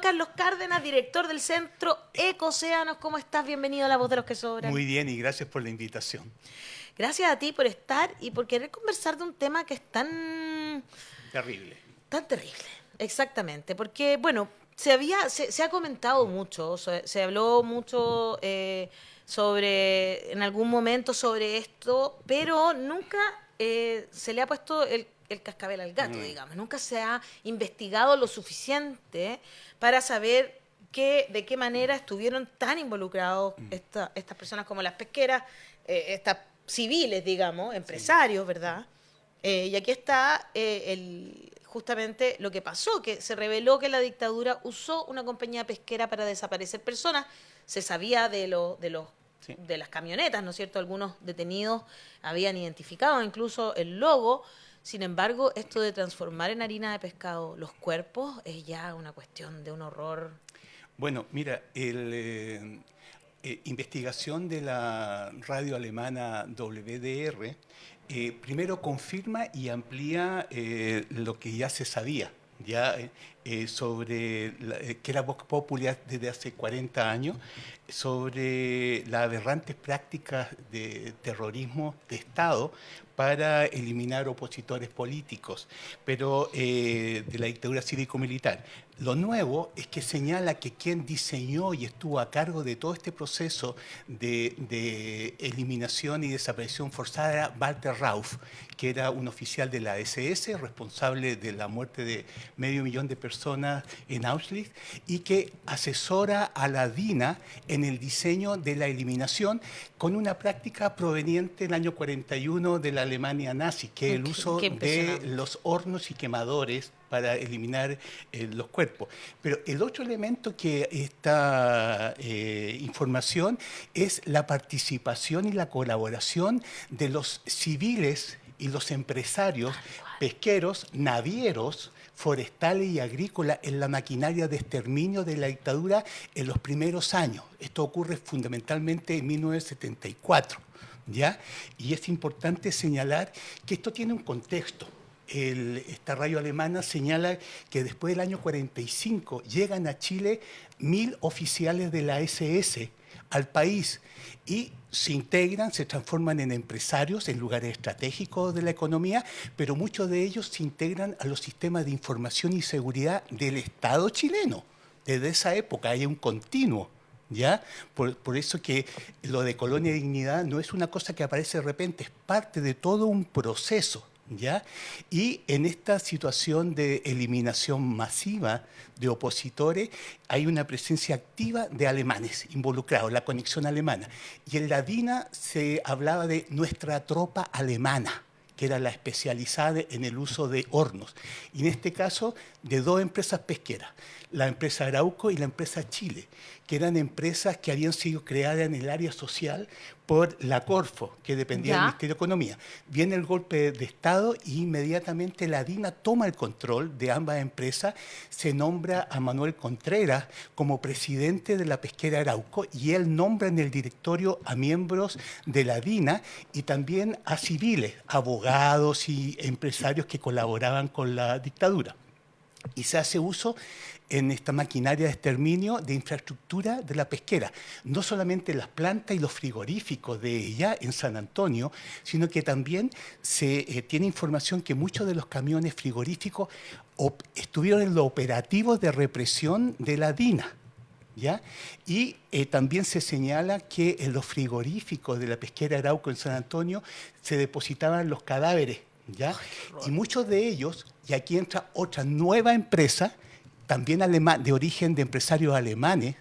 Carlos Cárdenas, director del Centro Ecocéanos. ¿Cómo estás? Bienvenido a La Voz de los que Sobran. Muy bien, y gracias por la invitación. Gracias a ti por estar y por querer conversar de un tema que es tan Terrible. terrible. Exactamente, porque, bueno, se ha comentado mucho, se habló mucho en algún momento sobre esto, pero nunca se le ha puesto el cascabel al gato, digamos. Nunca se ha investigado lo suficiente para saber de qué manera estuvieron tan involucrados estas personas como las pesqueras, estas civiles, digamos, empresarios, sí, ¿verdad? Y aquí está justamente lo que pasó, que se reveló que la dictadura usó una compañía pesquera para desaparecer personas. Se sabía de las camionetas, ¿no es cierto? Algunos detenidos habían identificado incluso el logo. Sin embargo, esto de transformar en harina de pescado los cuerpos es ya una cuestión de un horror. Bueno, mira, investigación de la radio alemana WDR primero confirma y amplía lo que ya se sabía, sobre que era Vox Populi desde hace 40 años, sobre las aberrantes prácticas de terrorismo de Estado para eliminar opositores políticos, pero de la dictadura cívico-militar. Lo nuevo es que señala que quien diseñó y estuvo a cargo de todo este proceso de eliminación y desaparición forzada era Walter Rauff, que era un oficial de la SS, responsable de la muerte de 500.000 de personas en Auschwitz, y que asesora a la DINA en el diseño de la eliminación con una práctica proveniente del año 41 de la Alemania nazi, que es el uso de los hornos y quemadores para eliminar los cuerpos. Pero el otro elemento que esta información es la participación y la colaboración de los civiles y los empresarios pesqueros, navieros, forestales y agrícolas en la maquinaria de exterminio de la dictadura en los primeros años. Esto ocurre fundamentalmente en 1974, ¿ya? Y es importante señalar que esto tiene un contexto. Esta radio alemana señala que después del año 45 llegan a Chile 1.000 oficiales de la SS al país y se integran, se transforman en empresarios en lugares estratégicos de la economía, pero muchos de ellos se integran a los sistemas de información y seguridad del Estado chileno. Desde esa época hay un continuo. ¿Ya? Por eso que lo de Colonia y Dignidad no es una cosa que aparece de repente, es parte de todo un proceso. ¿Ya? Y en esta situación de eliminación masiva de opositores hay una presencia activa de alemanes involucrados, la conexión alemana. Y en la DINA se hablaba de nuestra tropa alemana, que era la especializada en el uso de hornos. Y en este caso, de dos empresas pesqueras, la empresa Arauco y la empresa Chile, que eran empresas que habían sido creadas en el área social por la Corfo, que dependía del Ministerio de Economía. Viene el golpe de Estado y inmediatamente la DINA toma el control de ambas empresas, se nombra a Manuel Contreras como presidente de la pesquera Arauco y él nombra en el directorio a miembros de la DINA y también a civiles, abogados y empresarios que colaboraban con la dictadura. Y se hace uso en esta maquinaria de exterminio de infraestructura de la pesquera. No solamente las plantas y los frigoríficos de ella en San Antonio, sino que también se tiene información que muchos de los camiones frigoríficos estuvieron en los operativos de represión de la DINA. ¿Ya? Y también se señala que en los frigoríficos de la pesquera Arauco en San Antonio se depositaban los cadáveres. ¿Ya? Y muchos de ellos, y aquí entra otra nueva empresa, también de origen de empresarios alemanes,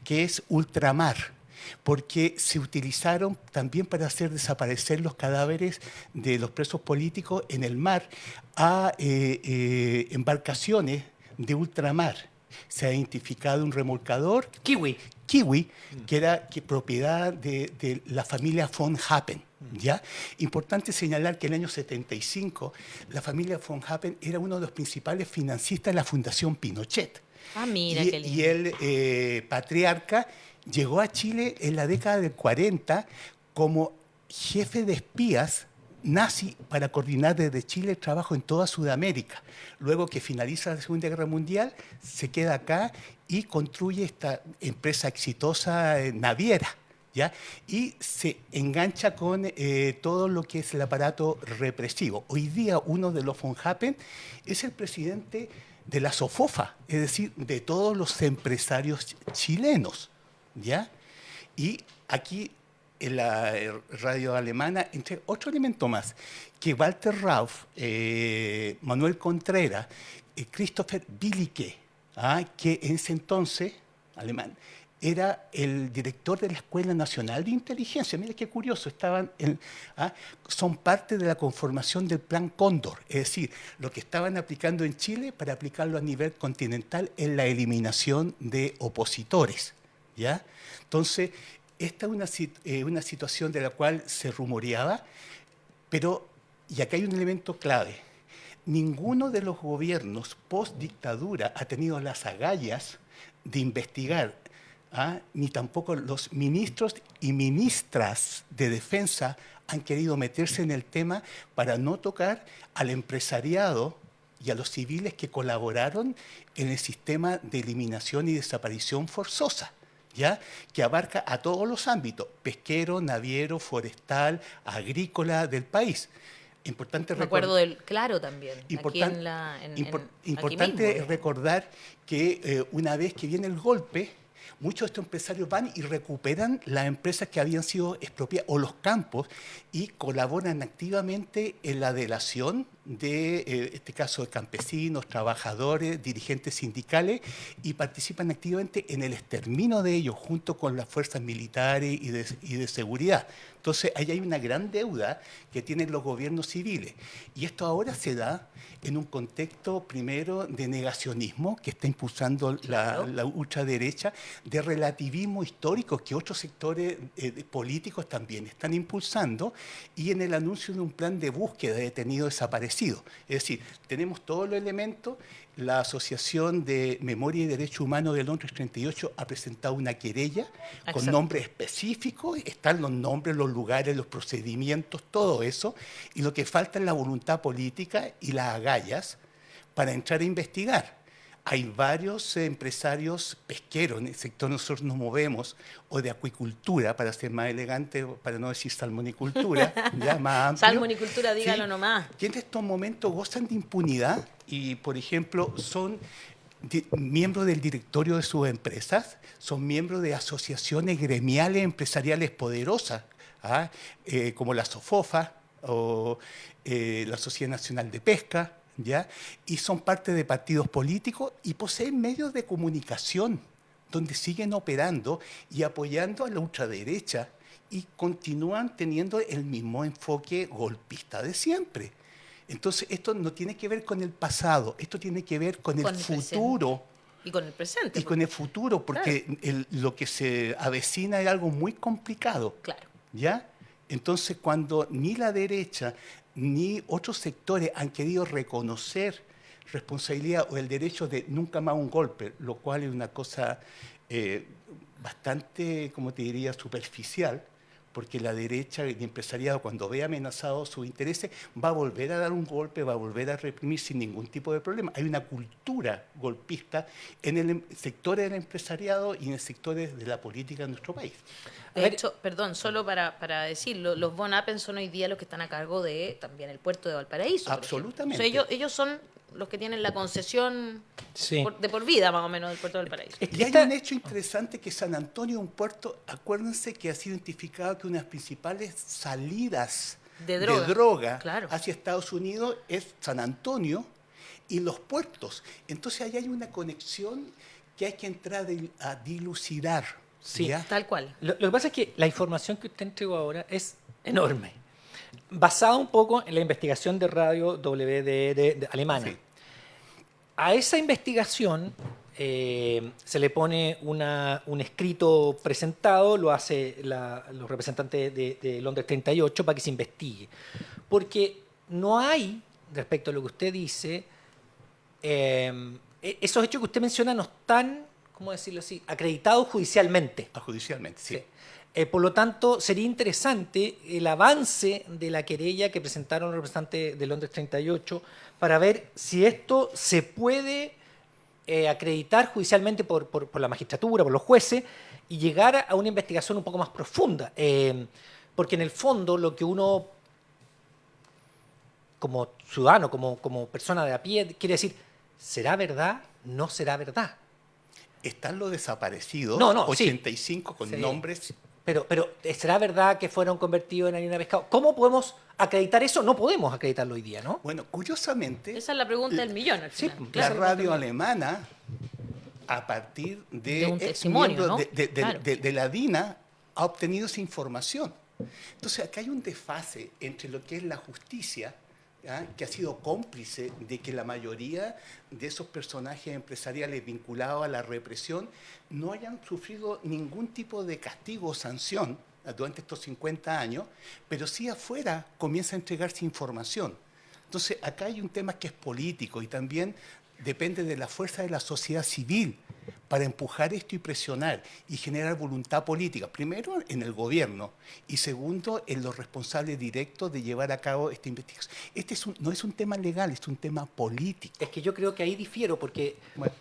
que es Ultramar, porque se utilizaron también para hacer desaparecer los cadáveres de los presos políticos en el mar a embarcaciones de ultramar. Se ha identificado un remolcador, Kiwi, que era propiedad de la familia von Happen. ¿Ya? Importante señalar que en el año 75 la familia von Happen era uno de los principales financistas de la Fundación Pinochet. Ah, mira, qué lindo. Y el patriarca llegó a Chile en la década del 40 como jefe de espías nazi para coordinar desde Chile el trabajo en toda Sudamérica. Luego que finaliza la Segunda Guerra Mundial, se queda acá y construye esta empresa exitosa naviera, ¿ya? Y se engancha con todo lo que es el aparato represivo. Hoy día uno de los von Happen es el presidente de la SOFOFA, es decir, de todos los empresarios chilenos, ¿ya? Y aquí en la radio alemana, entre otro elemento más, que Walter Rauff, Manuel Contreras, Christopher Willicke, que en ese entonces, alemán, era el director de la Escuela Nacional de Inteligencia. Mira qué curioso, son parte de la conformación del Plan Cóndor, es decir, lo que estaban aplicando en Chile para aplicarlo a nivel continental en la eliminación de opositores, ¿ya? Entonces, esta es una situación de la cual se rumoreaba, pero, y acá hay un elemento clave, ninguno de los gobiernos post-dictadura ha tenido las agallas de investigar, ni tampoco los ministros y ministras de defensa han querido meterse en el tema para no tocar al empresariado y a los civiles que colaboraron en el sistema de eliminación y desaparición forzosa, ¿ya? Que abarca a todos los ámbitos, pesquero, naviero, forestal, agrícola del país. Importante Me acuerdo del Claro también. Importante recordar que una vez que viene el golpe, muchos de estos empresarios van y recuperan las empresas que habían sido expropiadas o los campos y colaboran activamente en la delación de, este caso, de campesinos, trabajadores, dirigentes sindicales y participan activamente en el exterminio de ellos junto con las fuerzas militares y de seguridad. Entonces, ahí hay una gran deuda que tienen los gobiernos civiles. Y esto ahora se da en un contexto, primero, de negacionismo que está impulsando la ultraderecha, de relativismo histórico que otros sectores políticos también están impulsando, y en el anuncio de un plan de búsqueda de detenidos desaparecidos. Es decir, tenemos todos los elementos. La Asociación de Memoria y Derechos Humanos de Londres 38 ha presentado una querella con nombres específicos, están los nombres, los lugares, los procedimientos, todo eso, y lo que falta es la voluntad política y las agallas para entrar a investigar. Hay varios empresarios pesqueros, en el sector nosotros nos movemos, o de acuicultura, para ser más elegante, para no decir salmonicultura, ya más amplio. Salmonicultura, dígalo nomás. Que en estos momentos gozan de impunidad y, por ejemplo, son miembros del directorio de sus empresas, son miembros de asociaciones gremiales empresariales poderosas, como la SOFOFA o la Sociedad Nacional de Pesca, ¿ya? Y son parte de partidos políticos y poseen medios de comunicación donde siguen operando y apoyando a la ultraderecha y continúan teniendo el mismo enfoque golpista de siempre. Entonces, esto no tiene que ver con el pasado, esto tiene que ver con el futuro. Y con el presente. Y con el futuro, porque claro, lo que se avecina es algo muy complicado. Claro. ¿Ya? Entonces, cuando ni la derecha ni otros sectores han querido reconocer responsabilidad o el derecho de nunca más un golpe, lo cual es una cosa bastante, como te diría, superficial, porque la derecha y el empresariado, cuando ve amenazados sus intereses, va a volver a dar un golpe, va a volver a reprimir sin ningún tipo de problema. Hay una cultura golpista en el sectores del empresariado y en sectores de la política de nuestro país. De hecho, perdón, solo para decirlo, los von Appen son hoy día los que están a cargo de también el puerto de Valparaíso. Absolutamente. O sea, ellos son los que tienen la concesión de por vida, más o menos, del puerto de Valparaíso. Y hay un hecho interesante que San Antonio es un puerto, acuérdense que ha sido identificado que una de las principales salidas de droga claro, hacia Estados Unidos es San Antonio y los puertos. Entonces ahí hay una conexión que hay que entrar a dilucidar. Sí, ¿ya? Tal cual. Lo que pasa es que la información que usted entregó ahora es enorme, basada un poco en la investigación de Radio WDR de alemana. Sí. A esa investigación se le pone un escrito presentado, lo hace los representantes de Londres 38 para que se investigue. Porque no hay, respecto a lo que usted dice, esos hechos que usted menciona no están, ¿cómo decirlo así?, acreditados judicialmente. Judicialmente, sí. Por lo tanto, sería interesante el avance de la querella que presentaron los representantes de Londres 38 para ver si esto se puede acreditar judicialmente por la magistratura, por los jueces, y llegar a una investigación un poco más profunda. Porque en el fondo lo que uno, como ciudadano, como persona de a pie, quiere decir, ¿será verdad? ¿No será verdad? Están los desaparecidos, No, 85 sí. con Sí. nombres. Pero ¿será verdad que fueron convertidos en harina de pescado? ¿Cómo podemos acreditar eso? No podemos acreditarlo hoy día, ¿no? Bueno, curiosamente, Esa es la pregunta del millón al Sí, final. la Claro. radio alemana, a partir De un ex testimonio, miembros ¿no? Claro. de la DINA, ha obtenido esa información. Entonces, acá hay un desfase entre lo que es la justicia, ¿ya?, que ha sido cómplice de que la mayoría de esos personajes empresariales vinculados a la represión no hayan sufrido ningún tipo de castigo o sanción durante estos 50 años, pero sí afuera comienza a entregarse información. Entonces, acá hay un tema que es político y también depende de la fuerza de la sociedad civil para empujar esto y presionar y generar voluntad política, primero en el gobierno y segundo en los responsables directos de llevar a cabo esta investigación. No es un tema legal, es un tema político. Es que yo creo que ahí difiero, porque Bueno.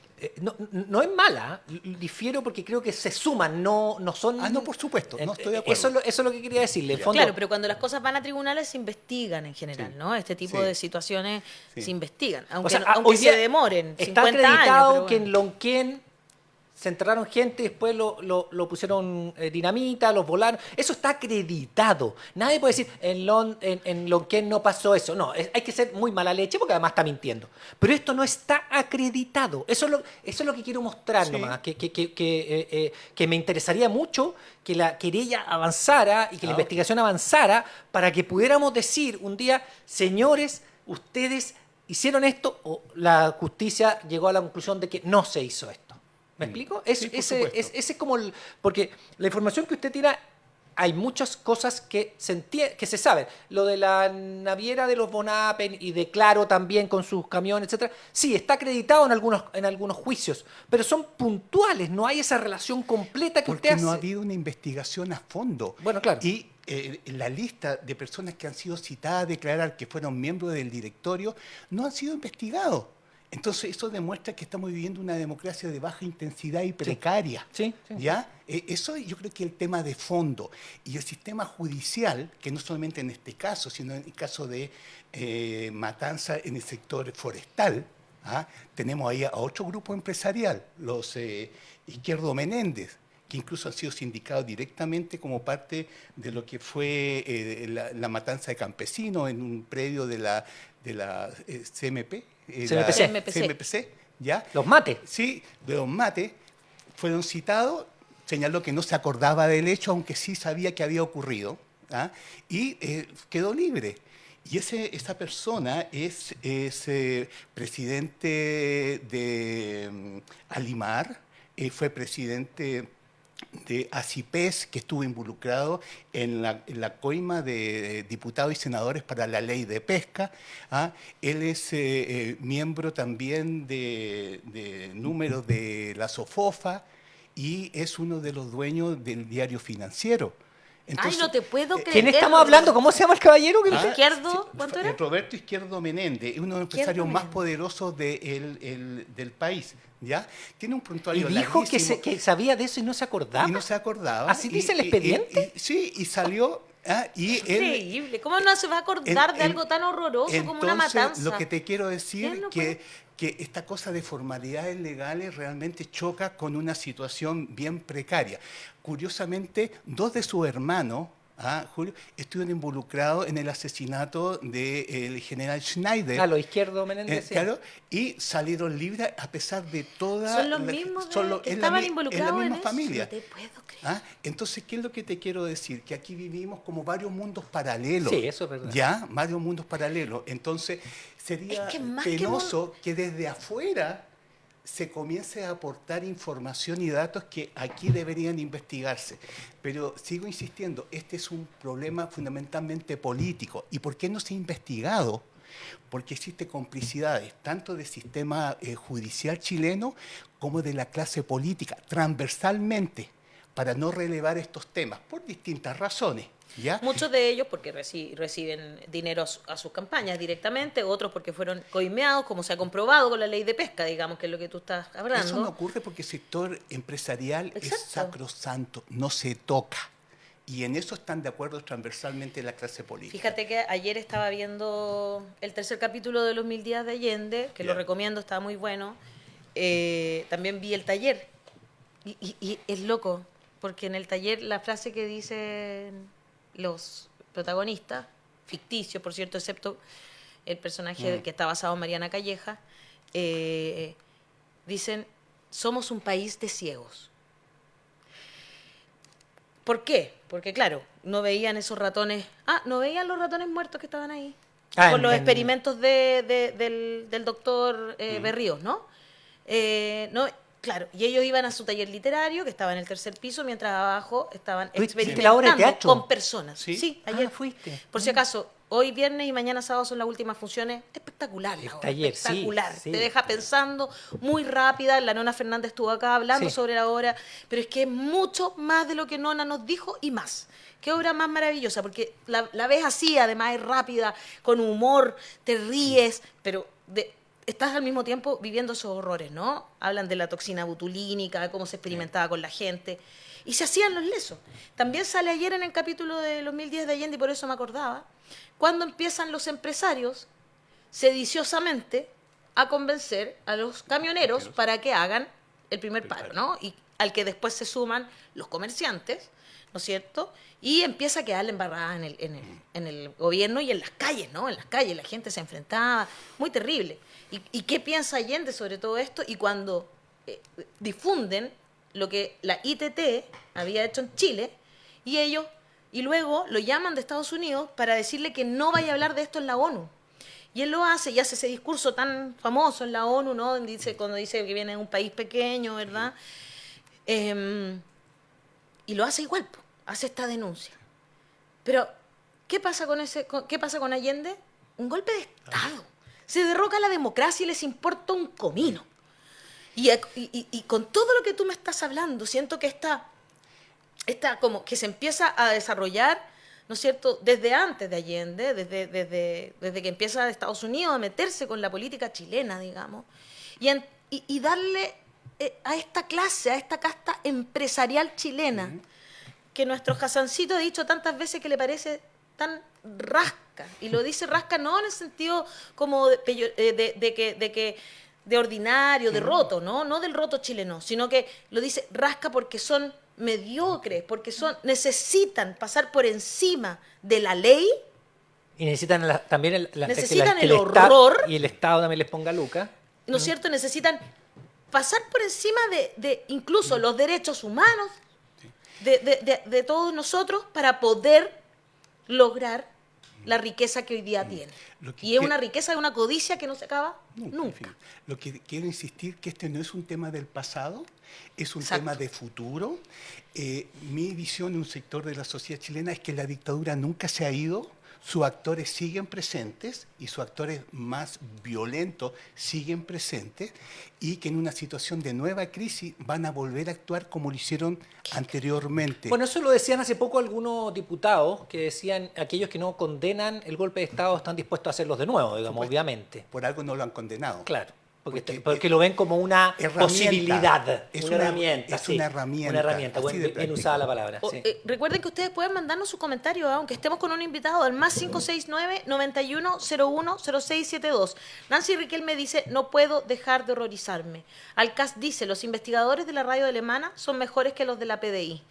no es mala, difiero porque creo que se suman, no son... No, por supuesto, no estoy de acuerdo. Eso es lo que quería decirle. En fondo, Claro, pero cuando las cosas van a tribunales se investigan en general, Sí. ¿no? Este tipo Sí. de situaciones Sí. se investigan, o aunque, sea, aunque hoy se día demoren está 50 años. acreditado pero que bueno. en Lonquén se enterraron gente y después lo pusieron dinamita, los volaron. Eso está acreditado. Nadie puede decir, en Lonquén no pasó eso. No, hay que ser muy mala leche porque además está mintiendo. Pero esto no está acreditado. Eso es lo que quiero mostrar Sí. nomás. Que me interesaría mucho que la querella avanzara y que la investigación avanzara para que pudiéramos decir un día, señores, ustedes hicieron esto o la justicia llegó a la conclusión de que no se hizo esto. ¿Me explico? Sí, por supuesto. Ese es como porque la información que usted tira, hay muchas cosas que que se saben. Lo de la naviera de los Bonapen y de Claro también con sus camiones, etcétera. Sí, está acreditado en algunos juicios, pero son puntuales, no hay esa relación completa que Porque usted hace. no ha habido una investigación a fondo. Bueno, claro. Y la lista de personas que han sido citadas a declarar que fueron miembros del directorio no han sido investigados. Entonces, eso demuestra que estamos viviendo una democracia de baja intensidad y precaria. Sí, sí. ¿Ya? Eso yo creo que es el tema de fondo. Y el sistema judicial, que no solamente en este caso, sino en el caso de matanza en el sector forestal, ¿ah?, tenemos ahí a otro grupo empresarial, los Izquierdo Menéndez, que incluso han sido sindicados directamente como parte de lo que fue la matanza de campesinos en un predio de la CMP. CMPC, ¿ya? Los mates. Sí, de los mates, fueron citados, señaló que no se acordaba del hecho, aunque sí sabía que había ocurrido, ¿ah?, y quedó libre. Y esa persona es presidente de Alimar, fue presidente de ACIPES, que estuvo involucrado en la coima de diputados y senadores para la ley de pesca. ¿Ah? Él es miembro también de números de la SOFOFA y es uno de los dueños del Diario Financiero. Ay, no te puedo creer. ¿Quién estamos hablando? ¿Cómo se llama el caballero? Izquierdo, ¿cuánto era? Roberto Izquierdo Menéndez, es uno de los empresarios más poderosos del país. ¿Ya? Tiene un Y prontuario dijo larguísimo. que sabía de eso y no se acordaba. Y no se acordaba. ¿Así dice el expediente? Sí, y salió. Y él, Increíble. ¿Cómo no se va a acordar de algo tan horroroso como una entonces, matanza? lo que te quiero decir ¿Quién no que esta cosa de formalidades legales realmente choca con una situación bien precaria. Curiosamente, dos de sus hermanos, Julio, estuvieron involucrados en el asesinato del general Schneider. Claro, Izquierdo Menéndez. Sí. Claro, y salieron libres a pesar de toda... Son los mismos que estaban involucrados en la misma eso. familia. No te puedo creer. Entonces, ¿qué es lo que te quiero decir? Que aquí vivimos como varios mundos paralelos. Sí, eso es verdad. Ya, varios mundos paralelos. Entonces, sería Es que más penoso que desde afuera se comience a aportar información y datos que aquí deberían investigarse. Pero sigo insistiendo, este es un problema fundamentalmente político. ¿Y por qué no se ha investigado? Porque existe complicidades tanto del sistema judicial chileno como de la clase política, transversalmente, para no relevar estos temas, por distintas razones. ¿Ya? Muchos de ellos porque reciben dinero a sus campañas directamente, otros porque fueron coimeados, como se ha comprobado con la ley de pesca, digamos, que es lo que tú estás hablando. Eso no ocurre porque el sector empresarial Exacto. es sacrosanto, no se toca. Y en eso están de acuerdo transversalmente la clase política. Fíjate que ayer estaba viendo el tercer capítulo de Los 1000 días de Allende, que lo recomiendo, está muy bueno. También vi el taller. Y es loco, porque en el taller la frase que dicen los protagonistas, ficticios, por cierto, excepto el personaje que está basado en Mariana Calleja, dicen, somos un país de ciegos. ¿Por qué? Porque, claro, no veían esos ratones. No veían los ratones muertos que estaban ahí. Por los experimentos del doctor Berríos, ¿no? No. Claro, y ellos iban a su taller literario, que estaba en el tercer piso, mientras abajo estaban experimentando con personas. Sí, ayer fuiste. Por si acaso, hoy viernes y mañana sábado son las últimas funciones. Espectacular la obra, taller, espectacular. sí. Te deja pensando, muy rápida. La Nona Fernández estuvo acá hablando sobre la obra, pero es que es mucho más de lo que Nona nos dijo y más. Qué obra más maravillosa, porque la ves así, además es rápida, con humor, te ríes, pero estás al mismo tiempo viviendo esos horrores, ¿no? Hablan de la toxina botulínica, de cómo se experimentaba con la gente, y se hacían los lesos. También sale ayer en el capítulo de Los 1000 días de Allende, y por eso me acordaba, cuando empiezan los empresarios sediciosamente a convencer a los camioneros para que hagan el primer paro, ¿no? Y al que después se suman los comerciantes, ¿no es cierto? Y empieza a quedar la embarrada en el gobierno y en las calles, ¿no? En las calles la gente se enfrentaba, muy terrible. ¿Y qué piensa Allende sobre todo esto? Y cuando difunden lo que la ITT había hecho en Chile, y luego lo llaman de Estados Unidos para decirle que no vaya a hablar de esto en la ONU. Y él lo hace y hace ese discurso tan famoso en la ONU, ¿no? Cuando dice que viene de un país pequeño, ¿verdad? Y lo hace igual, hace esta denuncia. Pero, ¿qué pasa con Allende? Un golpe de Estado. Se derroca la democracia y les importa un comino. Y con todo lo que tú me estás hablando, siento que está como que se empieza a desarrollar, ¿no es cierto?, desde antes de Allende, desde que empieza Estados Unidos a meterse con la política chilena, digamos, y darle a esta clase, a esta casta empresarial chilena, que nuestro Hassancito ha dicho tantas veces que le parece tan rasca, y lo dice rasca no en el sentido como de ordinario, de roto, no del roto chileno, sino que lo dice rasca porque son mediocres, porque necesitan pasar por encima de la ley. Y necesitan también necesitan el horror. Y el Estado también les ponga lucas. ¿No es cierto? Necesitan pasar por encima de incluso los derechos humanos de todos nosotros para poder lograr la riqueza que hoy día tiene. Y es una riqueza, es una codicia que no se acaba nunca. Lo que quiero insistir que este no es un tema del pasado, es un Exacto. tema de futuro. Mi visión en un sector de la sociedad chilena es que la dictadura nunca se ha ido, sus actores siguen presentes y sus actores más violentos siguen presentes y que en una situación de nueva crisis van a volver a actuar como lo hicieron anteriormente. Bueno, eso lo decían hace poco algunos diputados que decían aquellos que no condenan el golpe de Estado están dispuestos a hacerlos de nuevo, digamos, obviamente. Por algo no lo han condenado. Claro. Porque lo ven como una posibilidad. Es una herramienta. Es una herramienta. Una herramienta, bien usada la palabra. Sí. Recuerden que ustedes pueden mandarnos su comentario, aunque estemos con un invitado, al más 569-9101-0672. Nancy Riquelme dice, no puedo dejar de horrorizarme. Alcaz dice, los investigadores de la radio alemana son mejores que los de la PDI.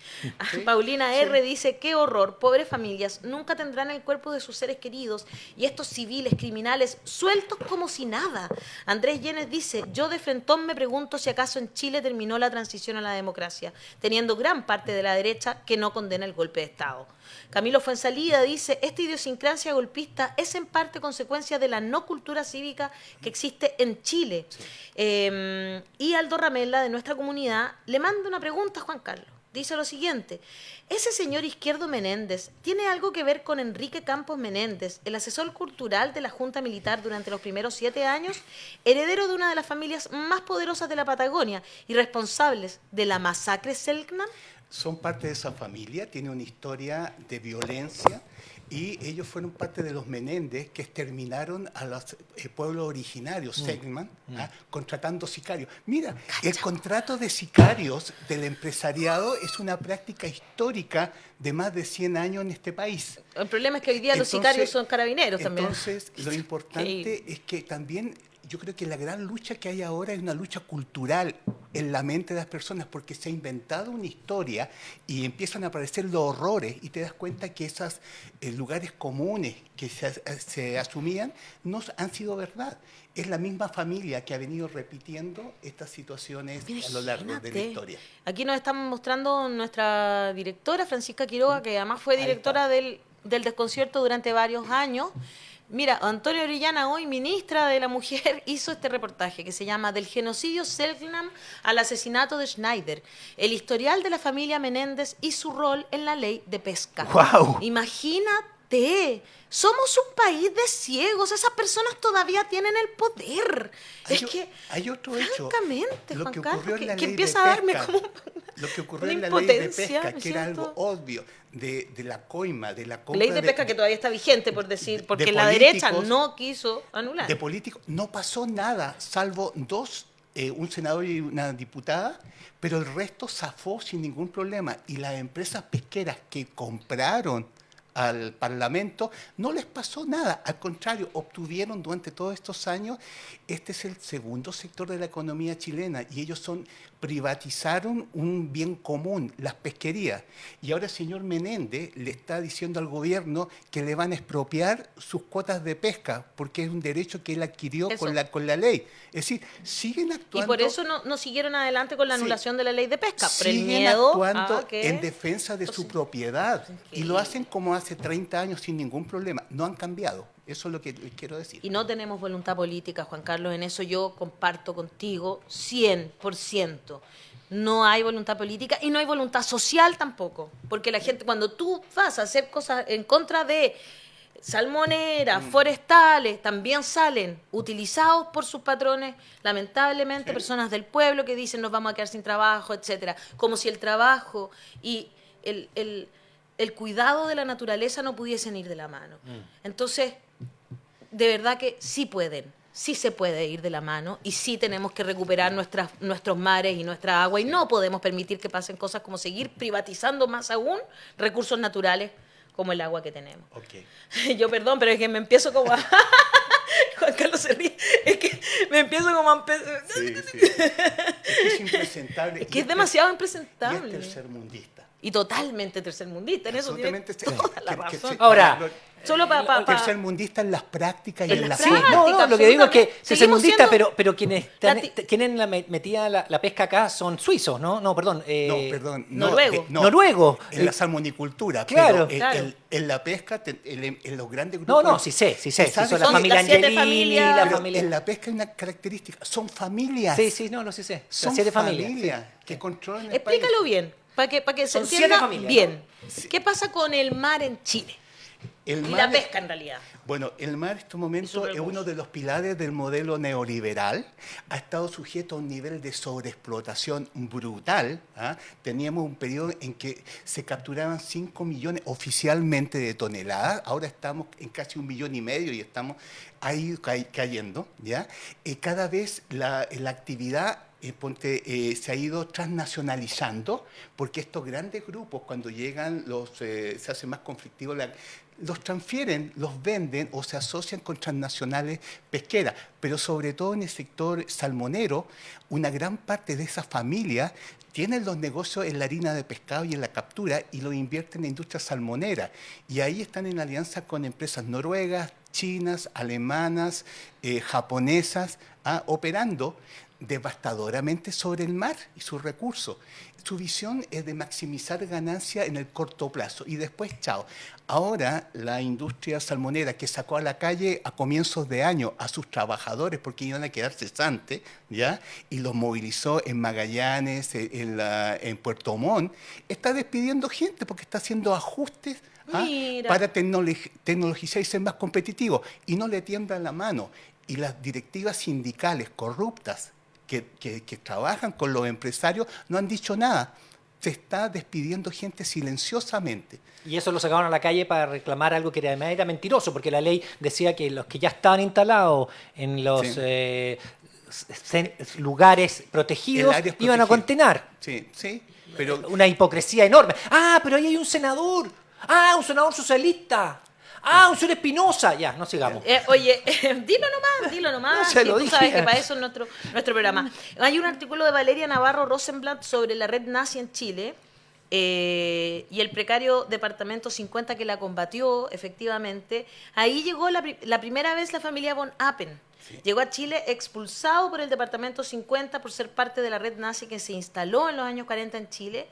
¿Sí? Paulina R. dice, qué horror, pobres familias, nunca tendrán el cuerpo de sus seres queridos y estos civiles, criminales, sueltos como si nada. Andrés Llenes dice, yo de frentón me pregunto si acaso en Chile terminó la transición a la democracia, teniendo gran parte de la derecha que no condena el golpe de Estado. Camilo Fuensalida dice, esta idiosincrasia golpista es en parte consecuencia de la no cultura cívica que existe en Chile. Sí. Y Aldo Ramela, de nuestra comunidad, le manda una pregunta a Juan Carlos. Dice lo siguiente, ¿ese señor Izquierdo Menéndez tiene algo que ver con Enrique Campos Menéndez, el asesor cultural de la Junta Militar durante los primeros 7 años, heredero de una de las familias más poderosas de la Patagonia y responsables de la masacre Selknam? son parte de esa familia, tiene una historia de violencia y ellos fueron parte de los Menéndez que exterminaron a los pueblos originarios, Selknam, contratando sicarios. Mira, el contrato de sicarios del empresariado es una práctica histórica de más de 100 años en este país. El problema es que hoy día los sicarios son carabineros también. Entonces, lo importante es que también yo creo que la gran lucha que hay ahora es una lucha cultural en la mente de las personas, porque se ha inventado una historia y empiezan a aparecer los horrores y te das cuenta que esos lugares comunes que se asumían no han sido verdad. Es la misma familia que ha venido repitiendo estas situaciones a lo largo de la historia. Aquí nos están mostrando nuestra directora, Francisca Quiroga, que además fue directora del Desconcierto durante varios años. Mira, Antonio Orellana, hoy ministra de la Mujer, hizo este reportaje que se llama Del genocidio Selknam al asesinato de Schneider, el historial de la familia Menéndez y su rol en la ley de pesca. ¡Wow! Imagínate, somos un país de ciegos, esas personas todavía tienen el poder. Hay otro hecho, francamente, lo Juan que Carlos, ocurrió en la que ley empieza de a darme pesca, como lo que ocurrió una en la ley de impotencia, pesca, ¿me que era siento? algo obvio, de la coima, de la compra ley de pesca que todavía está vigente, por decir, porque de la derecha políticos, no quiso anular. de políticos, no pasó nada, salvo un senador y una diputada, pero el resto zafó sin ningún problema. Y las empresas pesqueras que compraron al Parlamento no les pasó nada, al contrario, obtuvieron durante todos estos años. Este es el segundo sector de la economía chilena y ellos privatizaron un bien común, las pesquerías. Y ahora el señor Menéndez le está diciendo al gobierno que le van a expropiar sus cuotas de pesca, porque es un derecho que él adquirió con la ley. Es decir, siguen actuando... Y por eso no siguieron adelante con la anulación de la ley de pesca, por el siguen miedo actuando a que... en defensa de su propiedad. Y lo hacen como hace 30 años sin ningún problema. No han cambiado. Eso es lo que les quiero decir. Y no tenemos voluntad política, Juan Carlos, en eso yo comparto contigo 100%. No hay voluntad política y no hay voluntad social tampoco, porque la gente, cuando tú vas a hacer cosas en contra de salmoneras, forestales, también salen utilizados por sus patrones, lamentablemente, personas del pueblo que dicen nos vamos a quedar sin trabajo, etcétera, como si el trabajo y el cuidado de la naturaleza no pudiesen ir de la mano. Entonces, de verdad que sí se puede ir de la mano y sí tenemos que recuperar nuestros mares y nuestra agua y no podemos permitir que pasen cosas como seguir privatizando más aún recursos naturales como el agua que tenemos. Okay. Yo perdón, pero es que me empiezo como a... Juan Carlos se ríe, es que me empiezo como a... Sí. Es que es impresentable. Es que es demasiado Y impresentable. es tercermundista. Y totalmente tercermundista, en eso tiene toda la razón. Ahora, Solo para... tercermundista en las prácticas y en las prácticas. No, lo que digo es que Seguimos tercermundista, siendo pero quienes tienen metida la pesca acá son suizos, ¿no? No, perdón. Noruego. Noruego. En la salmonicultura. Claro. Pero Claro. en la pesca, en los grandes grupos... No, sí sé. ¿Sabes? Son la Son familia las 7 Angelini, familias. la Pero familia... en la pesca hay una característica, son familias. Sí, no, sí sé. Son Las 7 familias. familias que controlan el Explícalo país. bien, para que se Son 7 entienda familias, bien. ¿no? ¿Qué pasa con el mar en Chile? El Y mar la es- pesca, en realidad. Bueno, el mar en estos Y momentos sus es uno recursos. de los pilares del modelo neoliberal. Ha estado sujeto a un nivel de sobreexplotación brutal. ¿Ah? Teníamos un periodo en que se capturaban 5 millones oficialmente de toneladas. Ahora estamos en casi 1,5 millones y estamos ahí cayendo. ¿Ya? Cada vez la actividad se ha ido transnacionalizando, porque estos grandes grupos, cuando llegan, se hace más conflictivo, los transfieren, los venden o se asocian con transnacionales pesqueras. Pero sobre todo en el sector salmonero, una gran parte de esas familias tienen los negocios en la harina de pescado y en la captura y lo invierten en la industria salmonera. Y ahí están en alianza con empresas noruegas, chinas, alemanas, japonesas, operando devastadoramente sobre el mar y sus recursos. Su visión es de maximizar ganancias en el corto plazo y después, chao. Ahora, la industria salmonera que sacó a la calle a comienzos de año a sus trabajadores porque iban a quedar cesantes, ¿ya? Y los movilizó en Magallanes, en Puerto Montt, está despidiendo gente porque está haciendo ajustes para tecnologizar y ser más competitivo. Y no le tiemblan la mano. Y las directivas sindicales corruptas que trabajan con los empresarios no han dicho nada. se está despidiendo gente silenciosamente. Y eso lo sacaron a la calle para reclamar algo que además era mentiroso, porque la ley decía que los que ya estaban instalados en los lugares protegidos iban a condenar. Sí, sí. Pero una hipocresía enorme. Ah, pero ahí hay un senador. Ah, un senador socialista. Ah, un señor Espinosa. Ya, no sigamos. Oye, dilo nomás. No, lo tú dije. sabes que para eso es nuestro programa. Hay un artículo de Valeria Navarro Rosenblatt sobre la red nazi en Chile y el precario departamento 50 que la combatió, efectivamente. Ahí llegó la primera vez la familia von Appen. Sí. Llegó a Chile expulsado por el departamento 50 por ser parte de la red nazi que se instaló en los años 40 en Chile.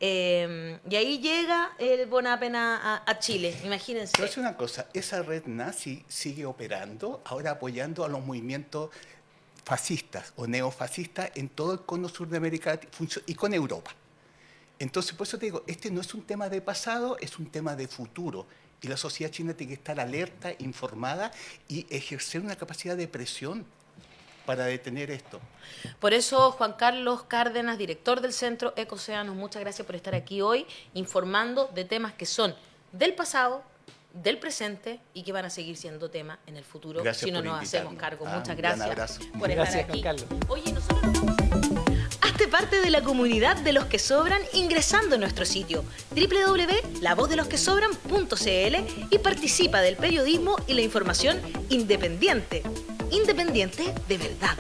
Y ahí llega el von Appen a Chile, imagínense. Pero es una cosa, esa red nazi sigue operando, ahora apoyando a los movimientos fascistas o neofascistas en todo el cono sur de América y con Europa. Entonces, por eso te digo, este no es un tema de pasado, es un tema de futuro. Y la sociedad china tiene que estar alerta, informada y ejercer una capacidad de presión para detener esto. Por eso, Juan Carlos Cárdenas, director del Centro Ecocéanos, muchas gracias por estar aquí hoy informando de temas que son del pasado, del presente y que van a seguir siendo tema en el futuro si no nos hacemos cargo. Muchas gracias por estar aquí. Oye, nosotros nos vamos a ir. Hazte parte de la comunidad de los que sobran ingresando a nuestro sitio www.lavozdelosquesobran.cl y participa del periodismo y la información independiente. Independiente de verdad.